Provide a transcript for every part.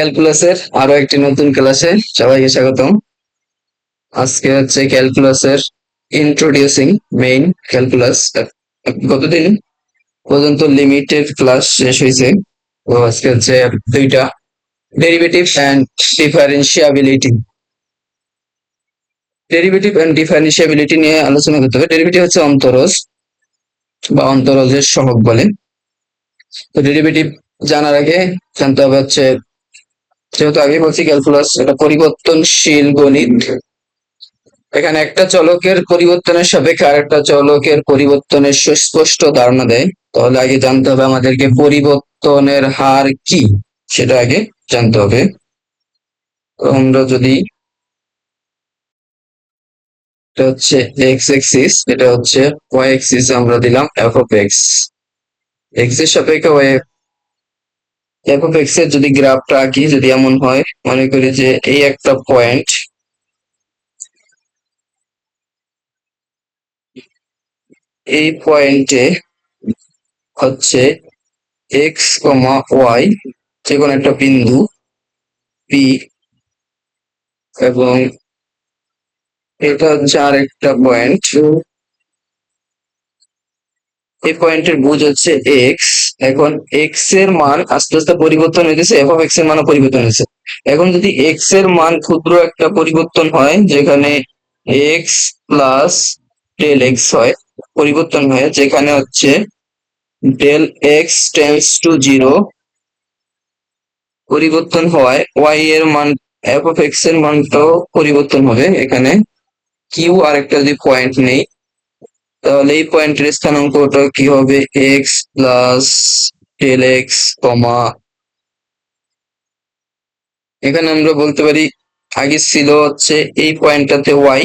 ক্যালকুলাসের আরো একটি নতুন ক্লাসে সবাইকে স্বাগতম। আজকে হচ্ছে ক্যালকুলাসের ইন্ট্রোডিউসিং মেইন ক্যালকুলাস। গতদিন পর্যন্ত লিমিটেড ক্লাস শেষ হয়েছে, তো আজকে হচ্ছে দুইটা ডেরিভেটিভ অ্যান্ড ডিফারেন্সিয়াবিলিটি। ডেরিভেটিভ অ্যান্ড ডিফারেন্সিয়াবিলিটি নিয়ে আলোচনা করতে হবে। ডেরিভেটিভ হচ্ছে অন্তরজ বা অন্তরজের সহগ বলে। তো ডেরিভেটিভ জানার আগে জানতে হবে হচ্ছে, যেহেতু আগে বলছি ক্যালকুলাস এটা পরিবর্তনশীল গণিত। এখানে একটা চলকের পরিবর্তনের সাপেক্ষে আরেকটা চলকের পরিবর্তনের সুস্পষ্ট ধারণা দেয়। তাহলে আগে জানতে হবে আমাদেরকে পরিবর্তনের হার কি, সেটা আগে জানতে হবে। আমরা যদি এটা হচ্ছে এক্স এক্সিস, এটা হচ্ছে ওয়াই এক্সিস, আমরা দিলাম এফ অফ এক্স। এক্স এর সাপেক্ষে ওয়াই এফ অফ এক্স এর যদি গ্রাফটা আঁকি, যদি এমন হয়, মনে করি যে এই একটা পয়েন্ট, এই পয়েন্টে হচ্ছে এক্স কমা ওয়াই যে কোনো একটা বিন্দু পি, এবং এটা হচ্ছে আর একটা পয়েন্ট। এই পয়েন্টের বুঝ হচ্ছে এক্স। এখন এক্স এর মান আস্তে আস্তে পরিবর্তন হয়েছে, এফ অফ এক্স এর মানও পরিবর্তন হয়েছে। এখন যদি এক্স এর মান ক্ষুদ্র একটা পরিবর্তন হয়, যেখানে এক্স প্লাস ডেল এক্স হয়, পরিবর্তন হয় যেখানে হচ্ছে del x tends to zero, পরিবর্তন হওয়ায় ওয়াই এর মান এফ অফ এক্স এর মানটাও পরিবর্তন হবে। এখানে কিউ আর একটা যদি পয়েন্ট নেই, তাহলে এই পয়েন্টের স্থানাঙ্কটা কি হবে, এক্স প্লাস ডেল এক্স কমা, এখানে আমরা বলতে পারি আগে ছিল হচ্ছে এই পয়েন্টটাতে ওয়াই,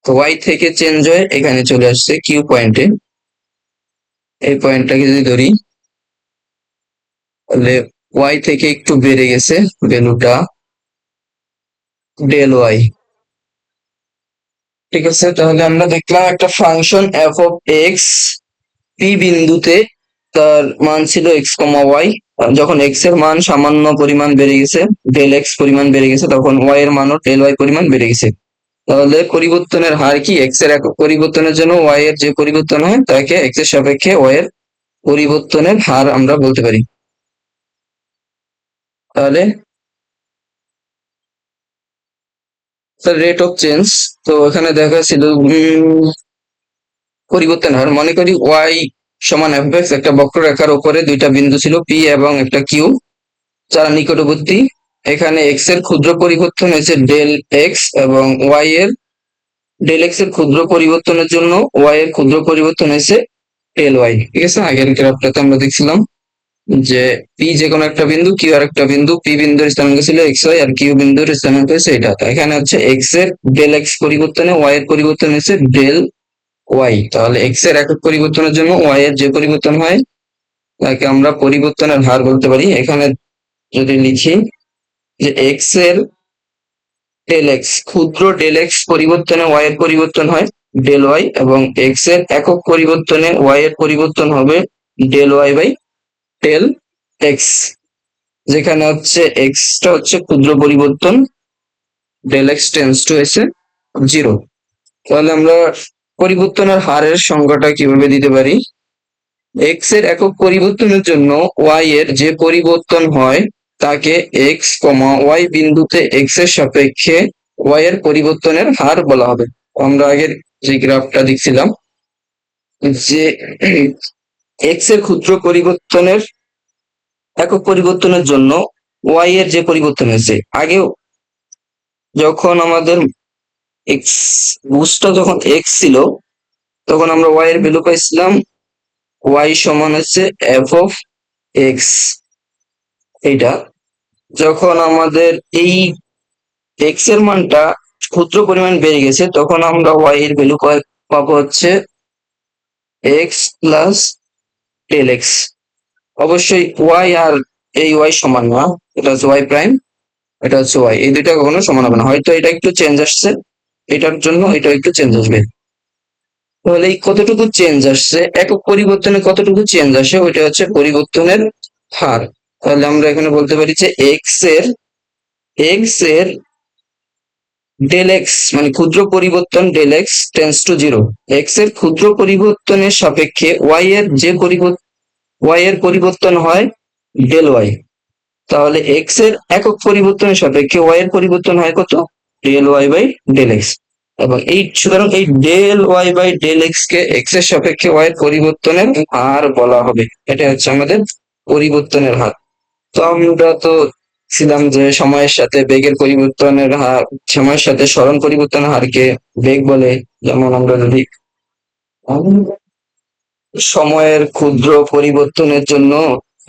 তো ওয়াই থেকে চেঞ্জ হয়ে এখানে চলে আসছে কিউ পয়েন্টে। এই পয়েন্টটাকে যদি ধরি, তাহলে ওয়াই থেকে একটু বেড়ে গেছে ভ্যালুটা ডেল ওয়াই। ঠিক আছে, তাহলে আমরা দেখলাম একটা function F of x P বিন্দুতে তার মান ছিল এক্স কমা ওয়াই। যখন এক্স এর মান সামান্য পরিমাণ বেড়ে গেছে, ডেল এক্স পরিমাণ বেড়ে গেছে, তখন ওয়াই এর মানও ডেল ওয়াই পরিমাণ বেড়ে গেছে। তাহলে পরিবর্তনের হার কি, এক্স এর একক পরিবর্তনের জন্য ওয়াই এর যে পরিবর্তন হয় তাকে এক্স এর সাপেক্ষে ওয়াই এর পরিবর্তনের হার আমরা বলতে পারি। তাহলে রেট অফ চেঞ্জ, তো এখানে দেখা ছিল পরিবর্তন হার। মনে করি ওয়াই সমান এফ এক্স, একটা বক্ররেখার উপরে দুইটা বিন্দু ছিল পি এবং একটা কিউ, যারা নিকটবর্তী। এখানে এক্স এর ক্ষুদ্র পরিবর্তন হয়েছে ডেল এক্স, এবং ওয়াই এর ডেল এক্স এর ক্ষুদ্র পরিবর্তনের জন্য ওয়াই এর ক্ষুদ্র পরিবর্তন হয়েছে ডেল ওয়াই। ঠিক আছে, আগের গ্রাফটাতে আমরা দেখছিলাম যে পি যে কোনো একটা বিন্দু, কিউ আর একটা বিন্দু, পি বিন্দুর স্থানাঙ্ক ছিল এক্স ওয়াই আর কিউ বিন্দুর স্থানাঙ্ক হয়েছে এটা। এখানে হচ্ছে এক্স এর ডেল এক্স পরিবর্তনে ওয়াই এর পরিবর্তন হয়েছে ডেল ওয়াই। তাহলে এক্স এর একক পরিবর্তনের জন্য ওয়াই এর যে পরিবর্তন হয় তাকে আমরা পরিবর্তনের হার বলতে পারি। এখানে যদি লিখি যে এক্স এর ডেল এক্স, ক্ষুদ্র ডেল এক্স পরিবর্তনে ওয়াই এর পরিবর্তন হয় ডেল ওয়াই, এবং এক্স এর একক পরিবর্তনে ওয়াই এর পরিবর্তন হবে del y by del x, যেখানে হচ্ছে এক্সটা হচ্ছে ক্ষুদ্র পরিবর্তন, ডেল এক্স টেন্ডস টু এসে জিরো। তাহলে আমরা পরিবর্তনের হারের সংজ্ঞাটা কিভাবে দিতে পারি, এক্স এর একক পরিবর্তনের জন্য ওয়াই এর যে পরিবর্তন হয় তাকে এক্স কমা ওয়াই বিন্দুতে এক্স এর সাপেক্ষে ওয়াই এর পরিবর্তনের হার বলা হবে। আমরা আগের যে গ্রাফটা দেখছিলাম যে এক্স এর ক্ষুদ্র পরিবর্তনের একক পরিবর্তনের জন্য ওয়াই এর যে পরিবর্তন হয়েছে, আগেও যখন আমাদের এক্স বুস্টটা যখন এক্স ছিল, তখন আমরা ওয়াই এর ভ্যালু পাইছিলাম ওয়াই সমান হচ্ছে এফ অফ এক্স। এইটা যখন আমাদের এই এক্স এর মানটা ক্ষুদ্র পরিমাণ বেড়ে গেছে, তখন আমরা ওয়াই এর ভ্যালু পাবো হচ্ছে এক্স প্লাস ডেল এক্স। অবশ্যই ওয়াই আর এই ওয়াই সমান না, এটা হচ্ছে ওয়াই প্রাইম, এটা হচ্ছে ওয়াই, এই দুইটা কখনো সমান হবে না। হয়তো এটা একটু চেঞ্জ আসছে, এটার জন্য এটা একটু চেঞ্জ আসবে। তাহলে এই কতটুকু চেঞ্জ আসছে, একক পরিবর্তনে কতটুকু চেঞ্জ আসে, ওইটা হচ্ছে পরিবর্তনের হার। তাহলে আমরা এখানে বলতে পারি যে এক্স এর ডেল এক্স মানে ক্ষুদ্র পরিবর্তন del x tends to zero. X এর ক্ষুদ্র পরিবর্তনের সাপেক্ষে ওয়াই এর পরিবর্তন হয় ডেল ওয়াই। তাহলে এক্স এর একক পরিবর্তনের সাপেক্ষে ওয়াই এর পরিবর্তন হয় কত, del y by del x. এবং সুতরাং এই del y by del x কে এক্স এর সাপেক্ষে ওয়াই এর পরিবর্তনের হার বলা হবে। এটা হচ্ছে আমাদের পরিবর্তনের হার। তো আমরা তো ছিলাম যে সময়ের সাথে বেগের পরিবর্তনের হার, সময়ের সাথে সরণ পরিবর্তনের হারকে বেগ বলে। যেমন আমরা যদি সময়ের ক্ষুদ্র পরিবর্তনের জন্য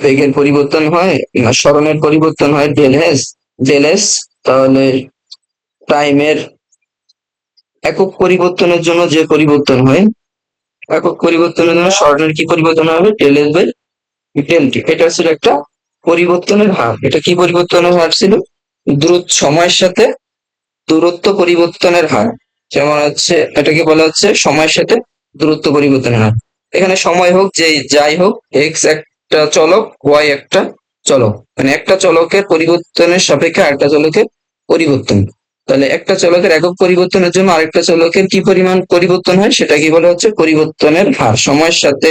বেগের পরিবর্তন হয় না সরণের পরিবর্তন হয় ডেল এস, তাহলে টাইমের একক পরিবর্তনের জন্য যে পরিবর্তন হয়, একক পরিবর্তনের জন্য সরণের কি পরিবর্তন হবে, del S by del T. এটা ছিল একটা পরিবর্তনের হার। এটা কি পরিবর্তনের হার ছিল, সময়ের সাথে দূরত্ব পরিবর্তনের হার। যেমন হচ্ছে এটাকে বলা হচ্ছে সময়ের সাথে দূরত্ব পরিবর্তনের হার। এখানে সময় হোক যে যাই হোক, এক্স একটা চলক, ওয়াই একটা চলক, মানে একটা চলকের পরিবর্তনের সাপেক্ষে আরেকটা চলকের পরিবর্তন। তাহলে একটা চলকের একক পরিবর্তনের জন্য আরেকটা চলকের কি পরিমাণ পরিবর্তন হয় সেটা কি বলা হচ্ছে পরিবর্তনের হার। সময়ের সাথে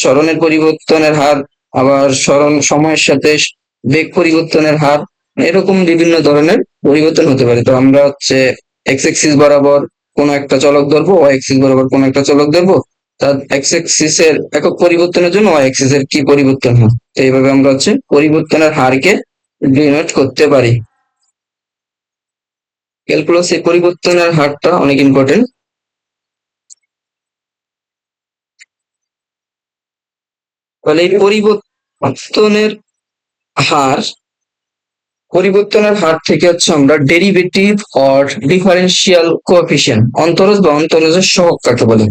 সরণের পরিবর্তনের হার, আবার সময়ের সাথে বেগ পরিবর্তনের হার, এরকম বিভিন্ন ধরনের পরিবর্তন হতে পারে। তো আমরা হচ্ছে এক্স এক্সিস বরাবর কোন একটা চলক ধরবো, ওয়াই এক্সিস বরাবর কোন একটা চলক ধরবো, তার এক্স এক্সিস এর একক পরিবর্তনের জন্য ওয়াই এক্সিস এর কি পরিবর্তন হয়। তো এইভাবে আমরা হচ্ছে পরিবর্তনের হারকে ডিনোট করতে পারি। ক্যালকুলাস এই পরিবর্তনের হারটা অনেক ইম্পর্টেন্ট। তাহলে এই হার পরিবর্তনের হার থেকে হচ্ছে আমরা ডেরিভেটিভ অর ডিফারেন্সিয়াল কোএফিসিয়েন্ট, অন্তরজ বা অন্তরজের সহগ কাকে বলে।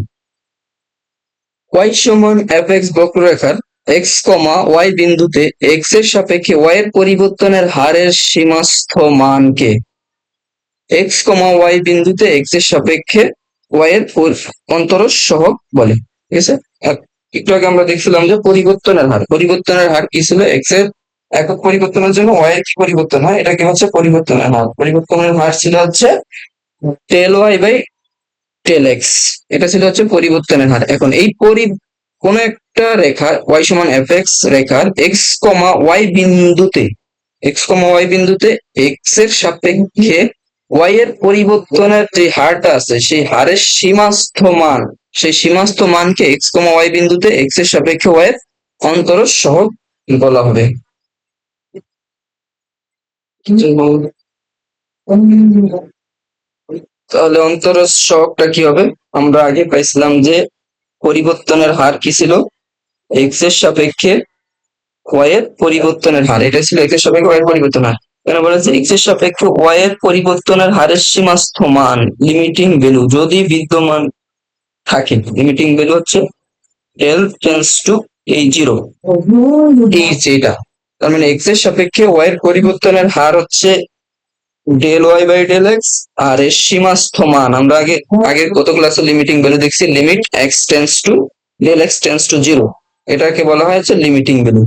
ওয়াই সমান এফ এক্স বক্ররেখার এক্স কমা ওয়াই বিন্দুতে এক্স এর সাপেক্ষে ওয়াই এর পরিবর্তনের হারের সীমাস্থ মানকে এক্স কমা ওয়াই বিন্দুতে এক্স এর সাপেক্ষে ওয়াই এর অন্তরজ সহগ বলে। ঠিক আছে, একটু আগে আমরা দেখছিলাম যে পরিবর্তনের হার কি ছিল, এক্স এর একক পরিবর্তনের জন্য ওয়াই এর কি পরিবর্তন হয়, এটা কি হচ্ছে পরিবর্তনের হার। পরিবর্তনের হার ছিল হচ্ছে টেল ওয়াই বাই টেল এক্স। এটা ছিল হচ্ছে পরিবর্তনের হার। এখন এই কোন একটা রেখা ওয়াই সমান এফ এক্স রেখার এক্স কমা ওয়াই বিন্দুতে এক্স এর সাপেক্ষে ওয়াই এর পরিবর্তনের যে হারটা আছে সেই হারের সীমাস্থ মানকে এক্স কমা ওয়াই বিন্দুতে এক্স এর সাপেক্ষে ওয়াই এর অন্তরজ সহগ বলা হবে। তাহলে অন্তরজ সহগটা কি হবে, আমরা আগে পাইছিলাম যে পরিবর্তনের হার কি ছিল, এক্স এর সাপেক্ষে ওয়াই এর পরিবর্তনের হার। এটা ছিল এক্স এর সাপেক্ষে ওয়াই এর পরিবর্তনের হার। কেন বলেছে এক্স এর সাপেক্ষে ওয়াই এর পরিবর্তনের হারের সীমাস্থ মান, লিমিটিং ভ্যালু যদি বিদ্যমান থাকে। লিমিটিং ভ্যালু হচ্ছে এল টেন্স টু এই জিরো, এই যেটা তার মানে এক্স এর সাপেক্ষে ওয়াই এর পরিবর্তনের হার হচ্ছে del y by del x. আর এর সীমাস্থ মান আমরা আগের কত ক্লাসে লিমিটিং ভ্যালু দেখছি, limit x tends to del x tends to zero, এটাকে বলা হয়েছে লিমিটিং ভ্যালু।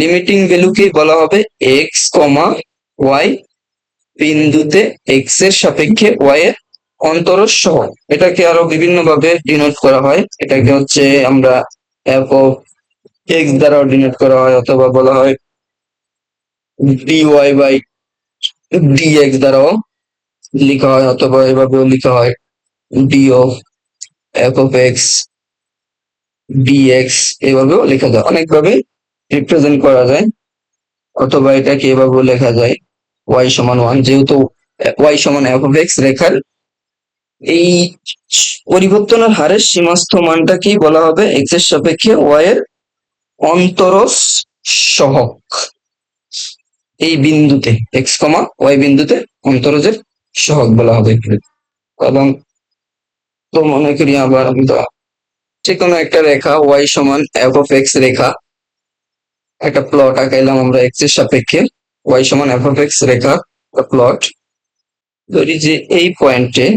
লিমিটিং ভ্যালুকে বলা হবে এক্স কমা ওয়াই বিন্দুতে এক্স এর সাপেক্ষে ওয়াই এর অন্তরজ সহগ। এটাকে আরো বিভিন্ন ভাবে ডিনোট করা হয়। এটাকে হচ্ছে আমরা এফ অফ এক্স দ্বারা ডিনোট করা হয়, অথবা বলা হয় d y by d x দ্বারাও লিখা হয়, অথবা এভাবেও লিখা হয় d of f of x d x, এভাবেও লেখা যায়। অনেকভাবে রিপ্রেজেন্ট করা যায়, অথবা এটাকে এভাবেও লেখা যায় ওয়াই সমান ওয়ান, যেহেতু ওয়াই সমান এফ অফ এক্স রেখার এই পরিবর্তনের হারের সীমাস্থ মানটাকেই বলা হবে এক্স এর সাপেক্ষে ওয়াই এর অন্তরজ সহগ। এই বিন্দুতে এক্স কমা ওয়াই বিন্দুতে অন্তরজের সহগ বলা হবে। এবং তো মনে করি আবার আমরা যে কোনো একটা রেখা ওয়াই সমান এফ অফ এক্স রেখা, একটা প্লট আঁকাইলাম আমরা এক্স এর সাপেক্ষে ওয়াই সমান এফ অফ এক্স রেখা প্লট। ধরি যে এই পয়েন্টে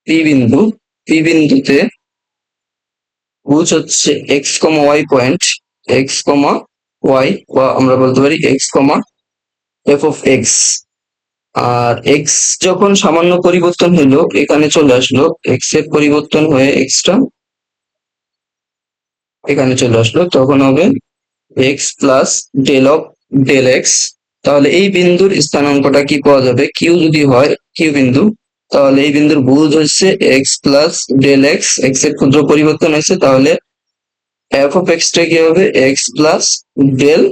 পি বিন্দুতে বুঝ হচ্ছে x comma y point, x comma y, বা আমরা বলতে পারি x comma f of x. আর এক্স যখন সামান্য পরিবর্তন হইলো এখানে চলে আসলো, এক্স এর পরিবর্তন হয়ে এক্সটা এখানে চলে আসলো, তখন হবে x plus del of del x. তাহলে এই বিন্দুর স্থানাঙ্কটা কি পাওয়া যাবে, কিউ যদি হয় কিউ বিন্দু, তাহলে এই বিন্দুর বুঝ হচ্ছে x plus del x, x এর ক্ষুদ্র পরিবর্তন হয়েছে, তাহলে এফ অফ এক্সটা কি হবে এক্স প্লাস ডেল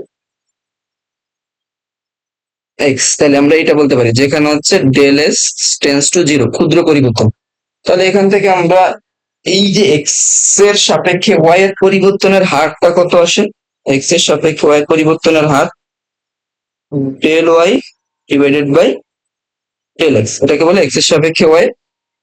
এক্স। তাহলে আমরা এটা বলতে পারি যেখানে হচ্ছে del S tends to zero, ক্ষুদ্র পরিবর্তন। তাহলে এখান থেকে আমরা এই যে এক্স এর সাপেক্ষে ওয়াই এর পরিবর্তনের হারটা কত আসে, এক্স এর সাপেক্ষে ওয়াই এর পরিবর্তনের হার del y divided by del x, এটাকে বলে এক্স এর সাপেক্ষে ওয়াই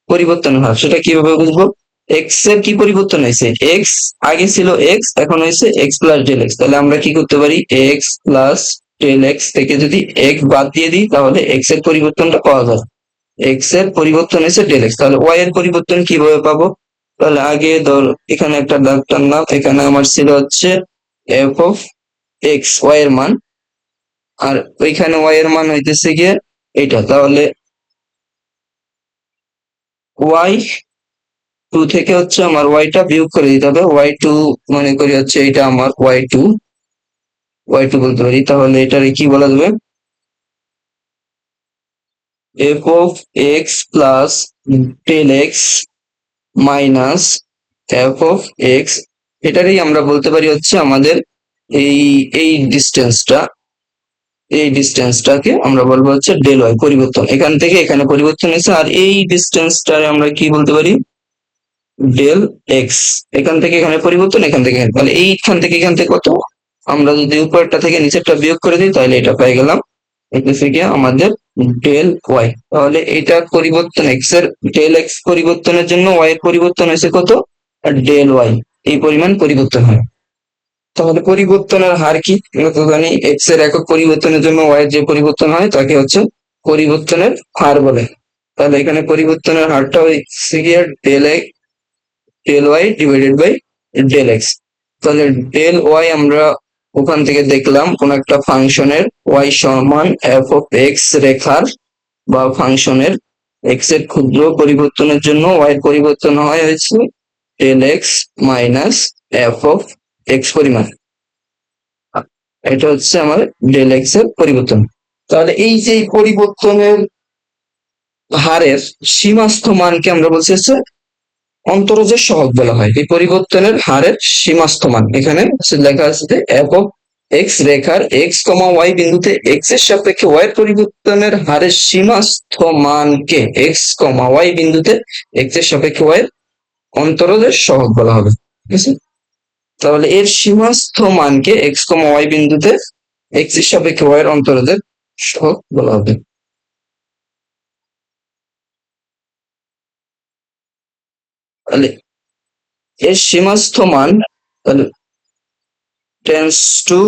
পরিবর্তনের হার। সেটা কিভাবে বুঝবো, এক্স এর কি পরিবর্তন হয়েছে, এক্স আগে ছিল এক্স, এখন হয়েছে এক্স প্লাস ডেল এক্স। তাহলে আমরা কি করতে পারি, এক্স প্লাস ডেল এক্স থেকে যদি এক্স বাদ দিয়ে দিই তাহলে এক্স এর পরিবর্তনটা পাওয়া যায়। এক্স এর পরিবর্তন হয়েছে ডেল এক্স, তাহলে ওয়াই এর পরিবর্তন কিভাবে পাবো, তাহলে আগে ধর এখানে একটা দাগ টানলাম, এখানে আমার ছিল হচ্ছে এফ অফ এক্স ওয়াই এর মান, আর ওইখানে ওয়াই এর মান হইতেছে গিয়ে এটা। তাহলে ওয়াই টু থেকে হচ্ছে আমার ওয়াইটা বিয়োগ করে দিতে হবে, ওয়াই টু মনে করি হচ্ছে এটা আমার ওয়াই টু বলতে পারি। তাহলে এটারে কি বলা যাবে, f of x plus del x minus f of x, এটারই আমরা বলতে পারি হচ্ছে আমাদের এই এই ডিস্টেন্সটা, এই ডিস্টেন্সটাকে আমরা বলবো হচ্ছে ডেল ওয়াই পরিবর্তন, এখান থেকে এখানে পরিবর্তন হয়েছে। আর এই ডিস্টেন্সটারে আমরা কি বলতে পারি, ডেল এক্স, এখান থেকে এখানে পরিবর্তন, এখান থেকে এখানে। তাহলে এইখান থেকে এখান থেকে কত, আমরা যদি উপরটা থেকে নিচেরটা বিয়োগ করে দিই তাহলে এটা পেয়ে গেলাম, এটা থেকে আমাদের ডেল ওয়াই। তাহলে এটা পরিবর্তন এক্স এর ডেল এক্স পরিবর্তনের জন্য ওয়াই এর পরিবর্তন হয়েছে কত, আর ডেল ওয়াই এই পরিমাণ পরিবর্তন হয়। তাহলে পরিবর্তনের হার কি, আমরা তো জানি এক্স এর একক পরিবর্তনের জন্য ওয়াই এর যে পরিবর্তন হয় তাকে হচ্ছে পরিবর্তনের হার বলে। তাহলে এখানে পরিবর্তনের হারটা হচ্ছে গিয়ে del y divided by del x. তাহলে ডেল ওয়াই আমরা ওখান থেকে দেখলাম কোন একটা ফাংশনের ওয়াই সমান এফ অফ এক্স রেখার বা ফাংশনের এক্স এর ক্ষুদ্র পরিবর্তনের জন্য ওয়াই এর পরিবর্তন হয় হয়েছে del x minus f of x পরিমাণ, এটা হচ্ছে আমার ডেল এক্স এর পরিবর্তন। তাহলে এই যে পরিবর্তনের হারের সীমাস্থ মানকে আমরা বলছি হচ্ছে অন্তরজের সহগ বলা হয়। এই পরিবর্তনের হারের সীমাস্থ মান এখানে লেখা আছে যে এফ অফ এক্স রেখার এক্স কমা ওয়াই বিন্দুতে এক্স এর সাপেক্ষে ওয়াই এর পরিবর্তনের হারের সীমাস্থ মানকে এক্স কমা ওয়াই বিন্দুতে এক্স এর সাপেক্ষে ওয়াই এর অন্তরজের সহগ বলা হবে, ঠিক আছে। তাহলে এর সীমাস্থ মানকে এক্স কমা ওয়াই বিন্দুতে এক্স এর সাপেক্ষে ওয়াই এর অন্তরজের সহগ বলা হবে। তাহলে এর সীমাস্থ মান তাহলে tends to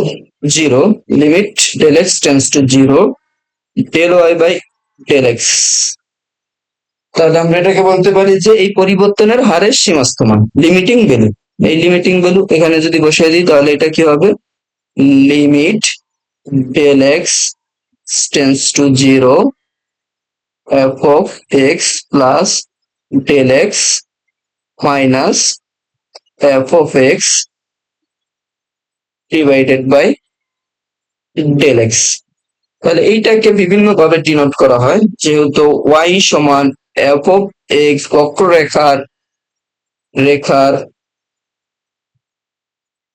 zero, limit del x tends to zero del y by del x. তাহলে আমরা এটাকে বলতে পারি যে এই পরিবর্তনের হারের সীমাস্থ মান, লিমিটিং ভ্যালু। এই লিমিটিং ভ্যালু এখানে যদি বসিয়ে দিই তাহলে এটা কি হবে, limit del x tends to zero f of x plus del x minus f of x divided by del x. তাহলে এইটাকে বিভিন্ন ভাবে ডিনোট করা হয়, যেহেতু ওয়াই সমান এফ অফ এক্স বক্ররেখার রেখার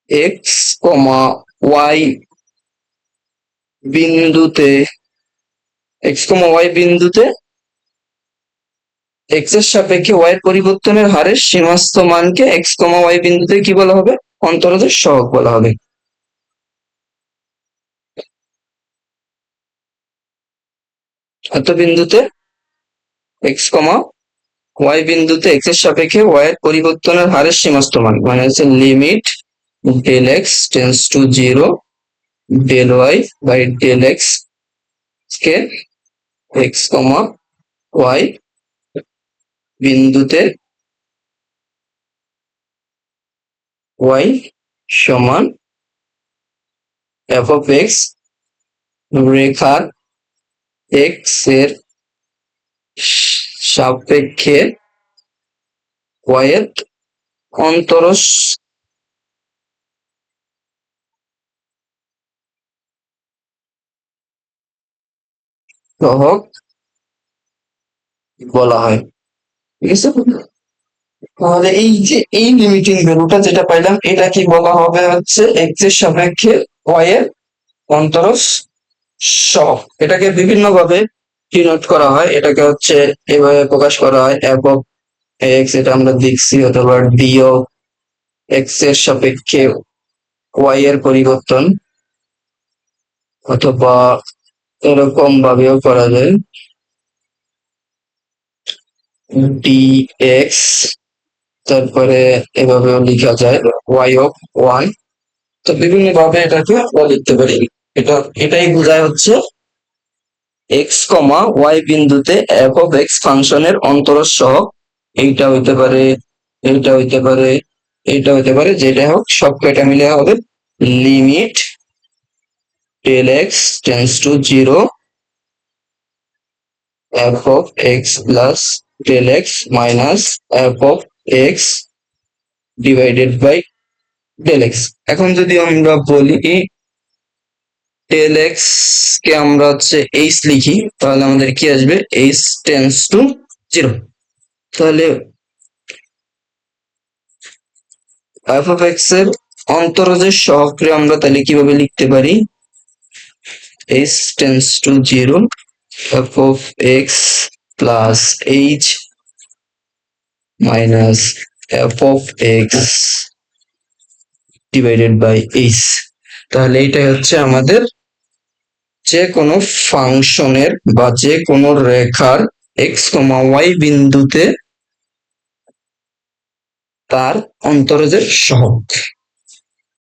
এক্স কমা ওয়াই বিন্দুতে, এক্স কমা ওয়াই বিন্দুতে এক্স এর সাপেক্ষে ওয়াই এর পরিবর্তনের হারের সীমাস্থ মানকে এক্স কমা ওয়াই বিন্দুতে কি বলা হবে, অন্তরজের সহগ বলা হবে। এত বিন্দুতে এক্স কমা ওয়াই বিন্দুতে এক্স এর সাপেক্ষে ওয়াই এর পরিবর্তনের হারের সীমাস্থ মান মানে হচ্ছে limit del x tends to zero del y by del x কে এক্স কমা ওয়াই বিন্দুতে ওয়াই সমান এফ অফ এক্স রেখার এক্স এর সাপেক্ষে ওয়াই এর অন্তরজ সহগ বলা হয়। ঠিক আছে, তাহলে এই যে এই লিমিটিং ভ্যালুটা যেটা পাইলাম এটা কি বলা হবে হচ্ছে এক্স এর সাপেক্ষে ওয়াই এর অন্তরজ সহগ। এটাকে বিভিন্ন ভাবে ডিনোট করা হয়, এটাকে হচ্ছে এভাবে প্রকাশ করা হয় এফ অফ এক্স, এটা আমরা দেখছি, অথবা ডি অফ এক্স এর সাপেক্ষে ওয়াই এর পরিবর্তন, অথবা এরকম ভাবেও করা যায় ডি এক্স, তারপরে এভাবেও লেখা যায় ওয়াই অফ ওয়ান। তো বিভিন্ন ভাবে এটাকে আমরা লিখতে পারি। এটাই বোঝায় হচ্ছে এক্স কমা ওয়াই বিন্দুতে এফ অফ এক্স ফাংশনের অন্তরজ সহগ। এইটা হইতে পারে, এইটা হইতে পারে, এইটা হইতে পারে, যেটা হোক সব কয়টা মিলে হবে limit del x tends to zero f of x plus del x minus f of x divided by del x. এখন যদি আমরা বলি টেল এক্স কে আমরা হচ্ছে এইচ লিখি, তাহলে আমাদের কি আসবে এইচ টেন্স টু জিরো। তাহলে এফ অফ এক্স এর অন্তরজের সহগকে আমরা তাহলে কিভাবে লিখতে পারি, h tends to zero f of x plus h minus f of x divided by h. তাহলে এইটাই হচ্ছে আমাদের যে কোনো ফাংশনের বা যে কোনো রেখার এক্স কমা ওয়াই বিন্দুতে তার অন্তরজের সহগ।